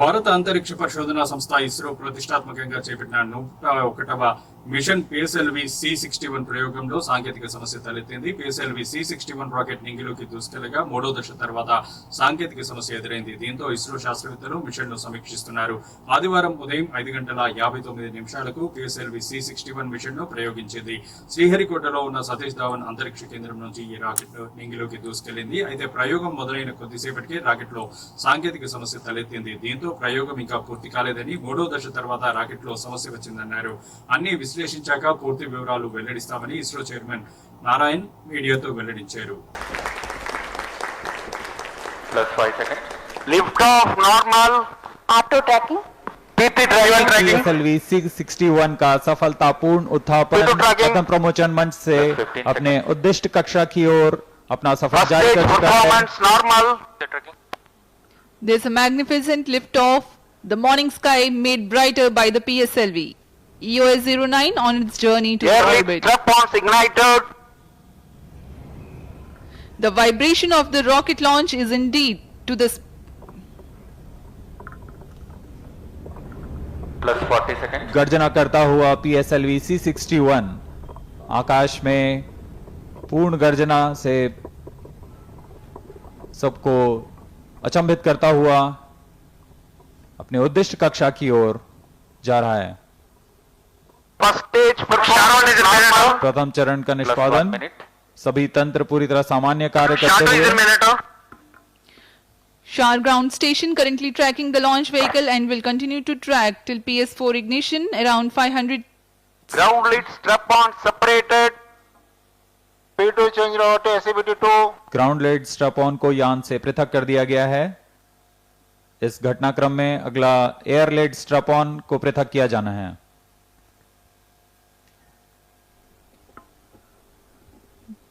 భారత అంతరిక్ష పరిశోధన సంస్థ ఇస్రో ప్రతిష్టాత్మకంగా చేపట్టిన 101వ మిషన్ పిఎస్ఎల్వి C61 ప్రయోగంలో సాంకేతిక సమస్య తలెత్తింది. పిఎస్ఎల్వి C61 రాకెట్ నింగిలోకి దూసుకెళ్లగా మూడో దశ తర్వాత సాంకేతిక సమస్య ఎదురైంది. దీంతో ఇస్రో శాస్త్రవేత్తలు మిషన్ ను సమీక్షిస్తున్నారు. ఆదివారం ఉదయం 5:59 పిఎస్ఎల్వి C61 మిషన్ ను ప్రయోగించింది. శ్రీహరికోటలో ఉన్న సతీష్ ధావన్ అంతరిక్ష కేంద్రం నుంచి ఈ రాకెట్ నింగిలోకి దూసుకెళ్లింది. అయితే ప్రయోగం మొదలైన కొద్దిసేపటికే రాకెట్ లో సాంకేతిక సమస్య తలెత్తింది. దీంతో ప్రయోగం ఇంకా పూర్తి కాలేదని, మూడో దశ తర్వాత రాకెట్ లో సమస్య వచ్చిందన్నారు. అన్ని విశ్లేషించాక పూర్తి వివరాలు వెల్లడిస్తామని ఇస్రో చైర్మన్ నారాయణ్ మీడియాతో వెల్లడించారు. Lift off normal. Auto tracking. PSLV C61 का सफलतापूर्ण उत्थापन प्रथम प्रमोचन मंच से अपने उद्दिष्ट कक्षा की ओर अपना सफर जारी कर चुका है. Normal. There's a magnificent liftoff. The morning sky made brighter by the PSLV. EOS-09 on its journey to orbit. Strap-ons ignited. The vibration of the rocket launch is indeed to the Plus 40 seconds. गर्जना करता हुआ PSLV C61 आकाश में पूर्ण गर्जना से सबको अचंभित करता हुआ अपने उद्दिष्ट कक्षा की ओर जा रहा है. First stage performance normal. प्रथम चरण का निष्पादन, सभी तंत्र पूरी तरह सामान्य कार्य करते हुए. Shar ground station currently tracking the launch vehicle and will continue to track till PS4 ignition around 500. Ground lead strap-on separated. P2 change route SCBT2. Ground lead strap on को यान से पृथक कर दिया गया है. इस घटनाक्रम में अगला एयर लेड स्ट्रैप ऑन को पृथक किया जाना है.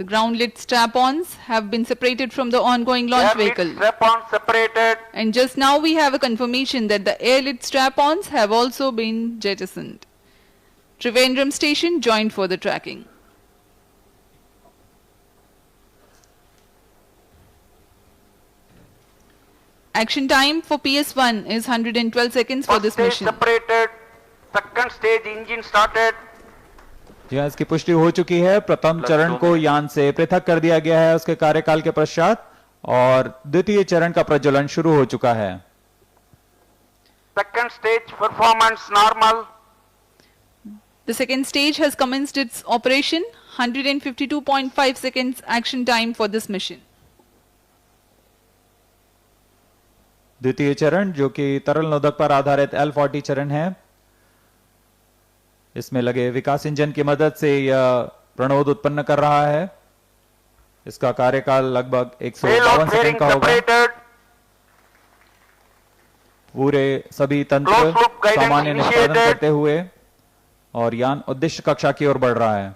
The ground lit strap-ons have been separated from the ongoing launch Air lead vehicle. strap-on separated. And just now we have a confirmation that the air lit strap-ons have also been jettisoned. Trivandrum station joined for the tracking. Action time for PS1 is 112 seconds for First this stage mission. separated. Second stage engine started. जी हाँ, इसकी पुष्टि हो चुकी है. प्रथम चरण को यान से पृथक कर दिया गया है उसके कार्यकाल के पश्चात, और द्वितीय चरण का प्रज्वलन शुरू हो चुका है. Second stage performance normal. The second stage has commenced its operation. 152.5 seconds action time for this mission. द्वितीय चरण जो कि तरल नोदक पर आधारित L40 चरण है, इसमें लगे विकास इंजन की मदद से यह प्रणोद उत्पन्न कर रहा है. इसका कार्यकाल लगभग 152 सेकंड का होगा. पूरे सभी तंत्र सामान्य निष्पादन करते हुए और यान उद्दिष्ट कक्षा की ओर बढ़ रहा है.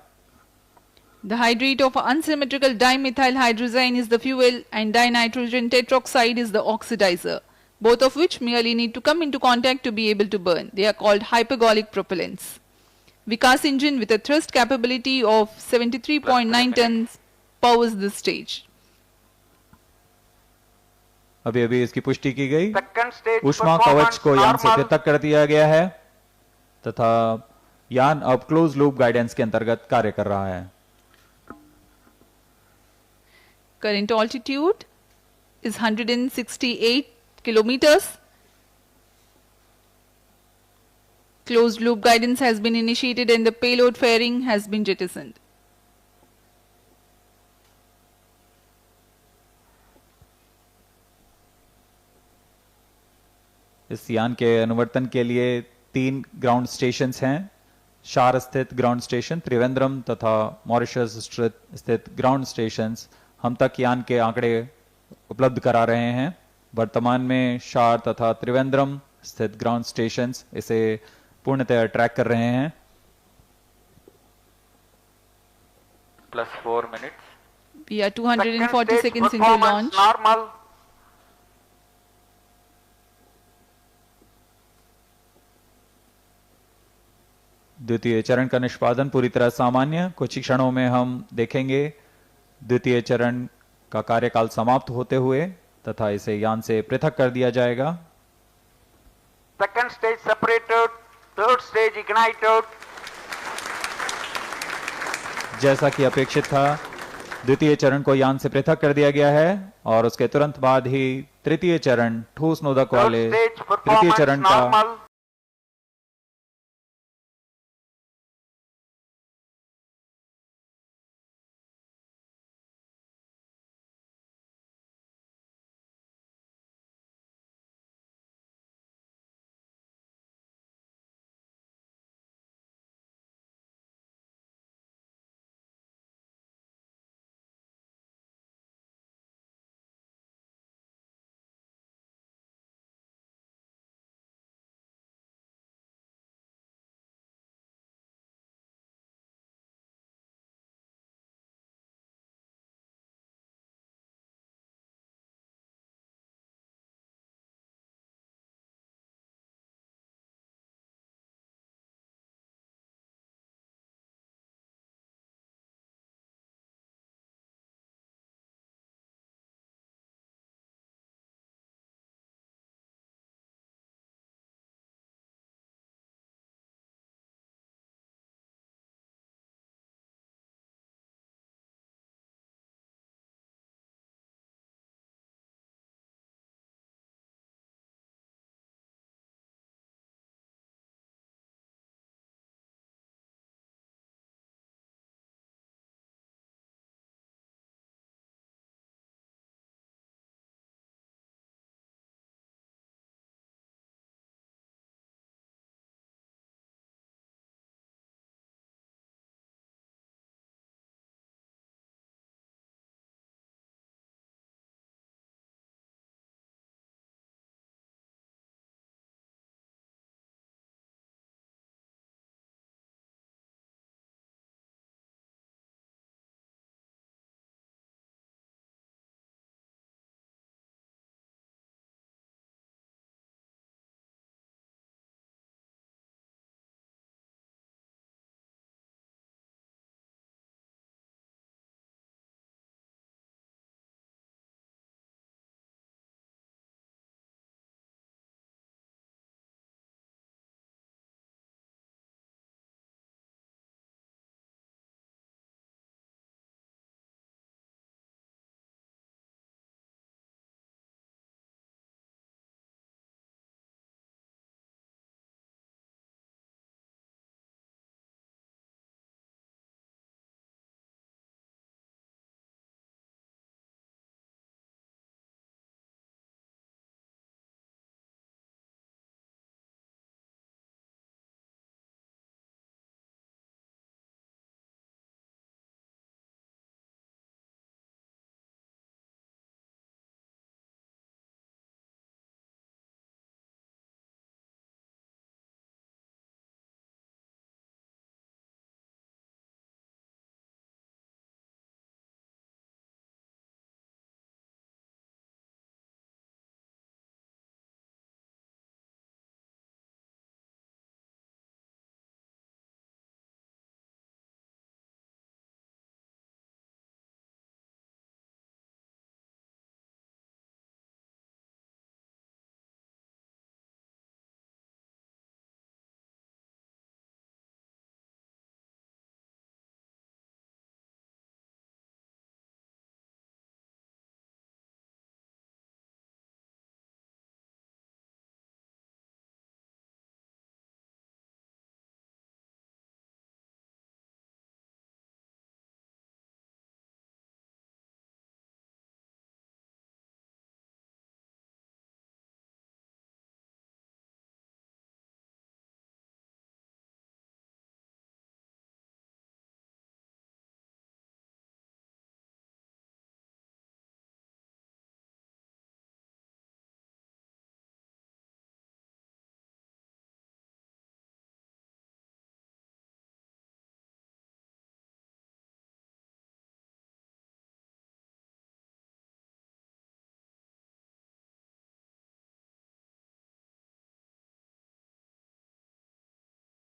The hydrate of unsymmetrical dimethyl hydrazine is the fuel and dinitrogen tetroxide is the oxidizer, both of which merely need to come into contact to be able to burn. They are called hypergolic propellants. Vikas engine with a thrust capability of 73.9 tons powers this stage. अभी अभी इसकी पुष्टि की गई. Second stage ऊष्मा कवच performance को यान से normal. पृथक कर दिया गया है तथा यान अब क्लोज लूप गाइडेंस के अंतर्गत कार्य कर रहा है. Current altitude is 168 kilometers. Closed loop guidance has been initiated and the payload fairing has been jettisoned. इस यान के अनुवर्तन के लिए 3 ग्राउंड स्टेशंस हैं. शार स्थित ग्राउंड स्टेशन, त्रिवेंद्रम तथा मॉरिशस स्थित ग्राउंड स्टेशंस हम तक यान के आंकड़े उपलब्ध करा रहे हैं. वर्तमान में शार तथा त्रिवेंद्रम स्थित ग्राउंड स्टेशंस इसे पूर्णतः ट्रैक कर रहे हैं. Plus 4 minutes. We are 240 Second stage seconds into performance launch. normal. द्वितीय चरण का निष्पादन पूरी तरह सामान्य. कुछ ही क्षणों में हम देखेंगे द्वितीय चरण का कार्यकाल समाप्त होते हुए तथा इसे यान से पृथक कर दिया जाएगा. second stage separated, third stage ignited. जैसा कि अपेक्षित था, द्वितीय चरण को यान से पृथक कर दिया गया है और उसके तुरंत बाद ही तृतीय चरण ठोस नोदक Third वाले stage तृतीय performance चरण का normal.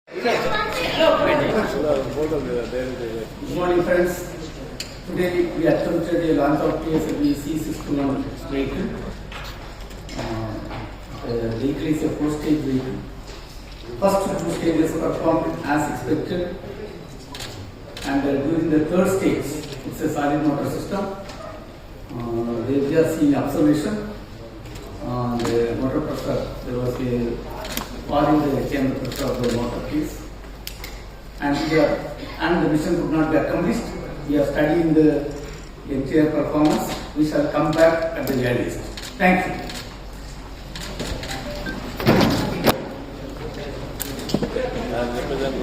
Good morning, friends. Today we attempted a launch of PSLV C-61 vehicle. vehicle is a 4-stage vehicle. First 2 stages performed as expected, and during the 3rd stage, it's a solid motor system. We are seeing observation. The motor pressure, there was a fall in the chamber pressure of the motor case, and the mission could not be accomplished. We are studying the entire performance. We shall come back at the earliest. Thank you.